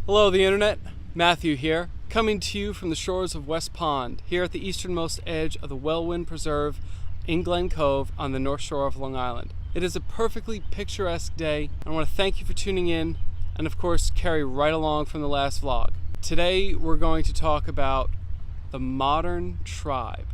Hello, the internet. Matthew here, coming to you from the shores of West Pond, here at the easternmost edge of the Wellwind Preserve in Glen Cove on the north shore of Long Island. It is a perfectly picturesque day, and I want to thank you for tuning in, and of course carry right along from the last vlog. Today we're going to talk about the modern tribe.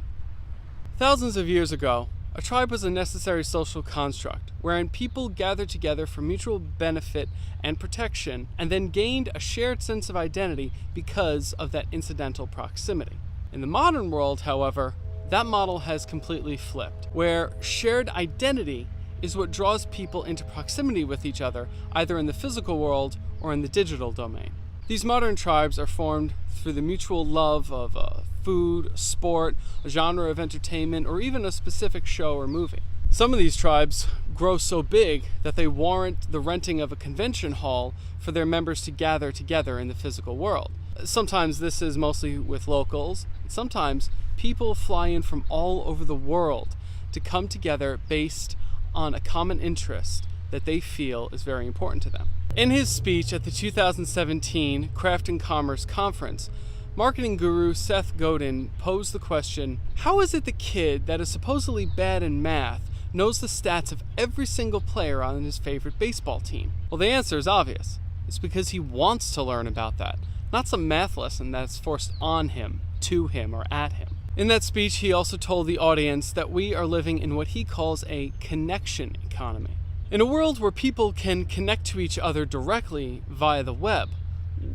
Thousands of years ago, a tribe was a necessary social construct wherein people gathered together for mutual benefit and protection and then gained a shared sense of identity because of that incidental proximity. In the modern world, however, that model has completely flipped, where shared identity is what draws people into proximity with each other, either in the physical world or in the digital domain. These modern tribes are formed through the mutual love of food, sport, a genre of entertainment, or even a specific show or movie. Some of these tribes grow so big that they warrant the renting of a convention hall for their members to gather together in the physical world. Sometimes this is mostly with locals. Sometimes people fly in from all over the world to come together based on a common interest that they feel is very important to them. In his speech at the 2017 Craft and Commerce Conference, marketing guru Seth Godin posed the question, how is it the kid that is supposedly bad in math knows the stats of every single player on his favorite baseball team? Well, the answer is obvious. It's because he wants to learn about that, not some math lesson that's forced on him, to him, or at him. In that speech, he also told the audience that we are living in what he calls a connection economy. In a world where people can connect to each other directly via the web,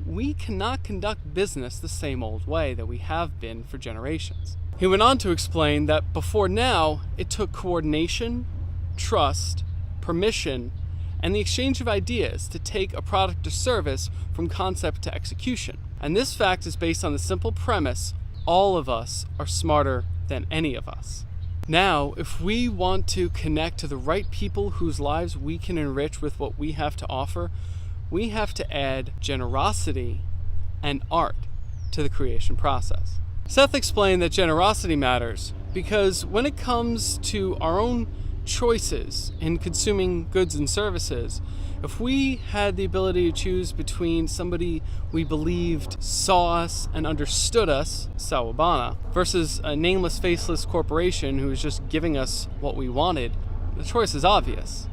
we cannot conduct business the same old way that we have been for generations. He went on to explain that before now, it took coordination, trust, permission, and the exchange of ideas to take a product or service from concept to execution. And this fact is based on the simple premise, all of us are smarter than any of us. Now, if we want to connect to the right people whose lives we can enrich with what we have to offer, we have to add generosity and art to the creation process. Seth explained that generosity matters because when it comes to our own choices in consuming goods and services, if we had the ability to choose between somebody we believed saw us and understood us, Sawabana, versus a nameless, faceless corporation who is just giving us what we wanted, the choice is obvious.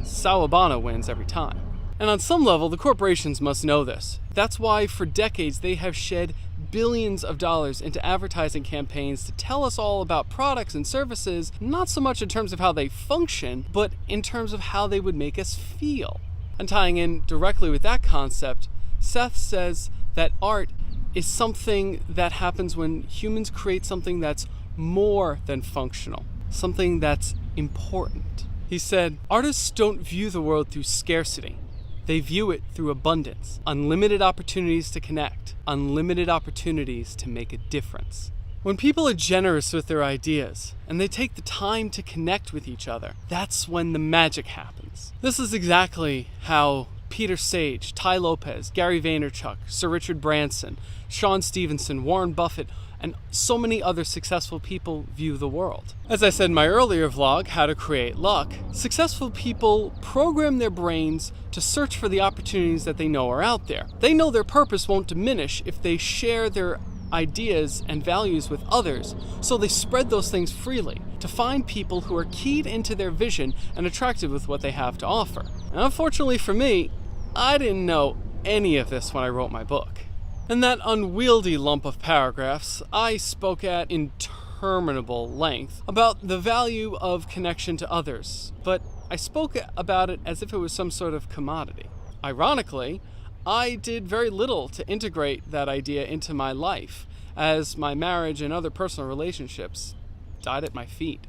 Sawabana wins every time. And on some level, the corporations must know this. That's why for decades they have shed billions of dollars into advertising campaigns to tell us all about products and services, not so much in terms of how they function, but in terms of how they would make us feel. And tying in directly with that concept, Seth says that art is something that happens when humans create something that's more than functional, something that's important. He said, artists don't view the world through scarcity. They view it through abundance, unlimited opportunities to connect, unlimited opportunities to make a difference. When people are generous with their ideas and they take the time to connect with each other, that's when the magic happens. This is exactly how Peter Sage, Ty Lopez, Gary Vaynerchuk, Sir Richard Branson, Sean Stevenson, Warren Buffett, and so many other successful people view the world. As I said in my earlier vlog, How to Create Luck, successful people program their brains to search for the opportunities that they know are out there. They know their purpose won't diminish if they share their ideas and values with others, so they spread those things freely to find people who are keyed into their vision and attracted with what they have to offer. And unfortunately for me, I didn't know any of this when I wrote my book. In that unwieldy lump of paragraphs, I spoke at interminable length about the value of connection to others, but I spoke about it as if it was some sort of commodity. Ironically, I did very little to integrate that idea into my life, as my marriage and other personal relationships died at my feet.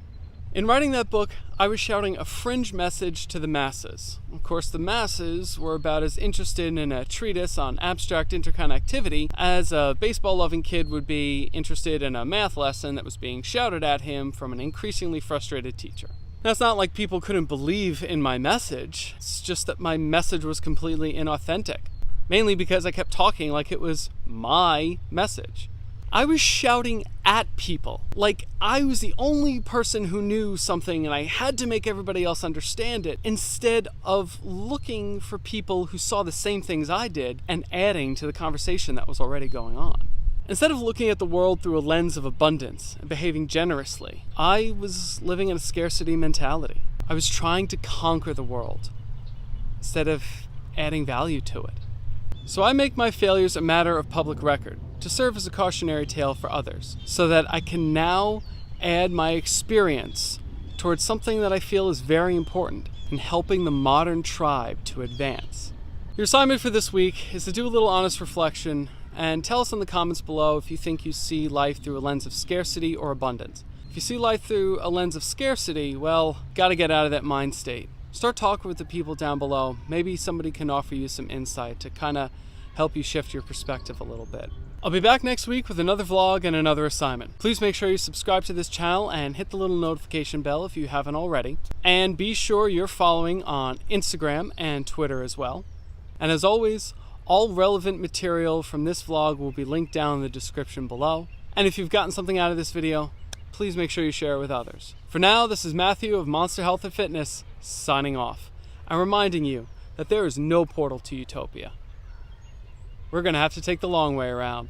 In writing that book, I was shouting a fringe message to the masses. Of course, the masses were about as interested in a treatise on abstract interconnectivity as a baseball-loving kid would be interested in a math lesson that was being shouted at him from an increasingly frustrated teacher. Now, it's not like people couldn't believe in my message. It's just that my message was completely inauthentic, mainly because I kept talking like it was my message. I was shouting at people like I was the only person who knew something and I had to make everybody else understand it, instead of looking for people who saw the same things I did and adding to the conversation that was already going on. Instead of looking at the world through a lens of abundance and behaving generously, I was living in a scarcity mentality. I was trying to conquer the world instead of adding value to it. So I make my failures a matter of public record to serve as a cautionary tale for others, so that I can now add my experience towards something that I feel is very important in helping the modern tribe to advance. Your assignment for this week is to do a little honest reflection and tell us in the comments below if you think you see life through a lens of scarcity or abundance. If you see life through a lens of scarcity, well, gotta get out of that mind state. Start talking with the people down below. Maybe somebody can offer you some insight to kind of help you shift your perspective a little bit. I'll be back next week with another vlog and another assignment. Please make sure you subscribe to this channel and hit the little notification bell if you haven't already. And be sure you're following on Instagram and Twitter as well. And as always, all relevant material from this vlog will be linked down in the description below. And if you've gotten something out of this video, please make sure you share it with others. For now, this is Matthew of Monster Health and Fitness, signing off. I'm reminding you that there is no portal to utopia. We're going to have to take the long way around.